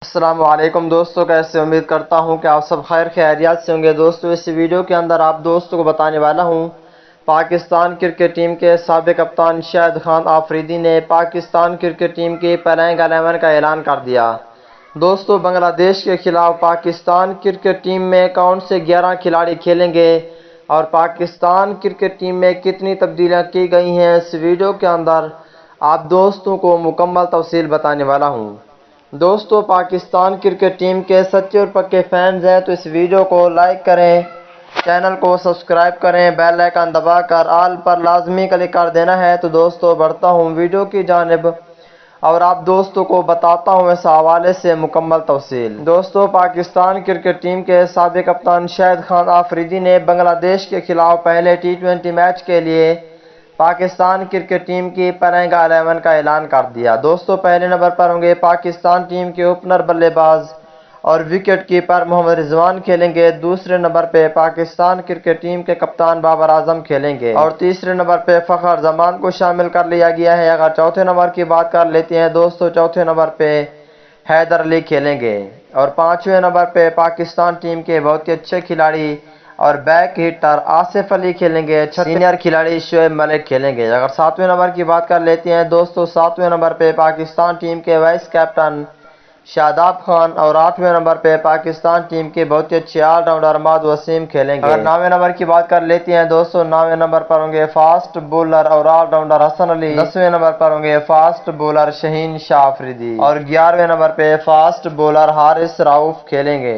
السلام علیکم دوستو، کیسے امید کرتا ہوں کہ آپ سب خیر خیریات سے ہوں گے۔ دوستو اس ویڈیو کے اندر آپ دوستوں کو بتانے والا ہوں پاکستان کرکٹ ٹیم کے سابق کپتان شاہد خان آفریدی نے پاکستان کرکٹ ٹیم کی پلیننگ 11 کا اعلان کر دیا۔ دوستو بنگلہ دیش کے خلاف پاکستان کرکٹ ٹیم میں کون سے 11 کھلاڑی کھیلیں گے اور پاکستان کرکٹ ٹیم میں کتنی تبدیلیاں کی گئی ہیں، اس ویڈیو کے اندر آپ دوستوں کو مکمل تفصیل بتانے والا ہوں۔ دوستو پاکستان کرکٹ ٹیم کے سچے اور پکے فینز ہیں تو اس ویڈیو کو لائک کریں، چینل کو سبسکرائب کریں، بیل آئیکن دبا کر آل پر لازمی کلک کر دینا ہے۔ تو دوستو بڑھتا ہوں ویڈیو کی جانب اور آپ دوستوں کو بتاتا ہوں اس حوالے سے مکمل تفصیل۔ دوستو پاکستان کرکٹ ٹیم کے سابق کپتان شاہد خان آفریدی نے بنگلہ دیش کے خلاف پہلے ٹی20 میچ کے لیے پاکستان کرکٹ ٹیم کی پلیننگ 11 کا اعلان کر دیا۔ دوستو پہلے نمبر پر ہوں گے پاکستان ٹیم کے اوپنر بلے باز اور وکٹ کیپر محمد رضوان کھیلیں گے۔ دوسرے نمبر پہ پاکستان کرکٹ ٹیم کے کپتان بابر اعظم کھیلیں گے اور تیسرے نمبر پہ فخر زمان کو شامل کر لیا گیا ہے۔ اگر چوتھے نمبر کی بات کر لیتے ہیں دوستو، چوتھے نمبر پہ حیدر علی کھیلیں گے اور پانچویں نمبر پہ پاکستان ٹیم کے بہت ہی اچھے کھلاڑی اور بیک ہٹر آصف علی کھیلیں گے۔ سینئر کھلاڑی شعیب ملک کھیلیں گے۔ اگر ساتویں نمبر کی بات کر لیتے ہیں دوستو، ساتویں نمبر پہ پاکستان ٹیم کے وائس کیپٹن شاہد خان اور آٹھویں نمبر پہ پاکستان ٹیم کے بہت ہی اچھے آل راؤنڈر ماد وسیم کھیلیں گے۔ اگر نویں نمبر کی بات کر لیتے ہیں دوستو، نویں نمبر پر ہوں گے فاسٹ بولر اور all rounder Hasan Ali. 10ویں number پر ہوں گے فاسٹ بولر شاہد اور 11ویں نمبر پہ فاسٹ بولر حارث رؤف کھیلیں گے۔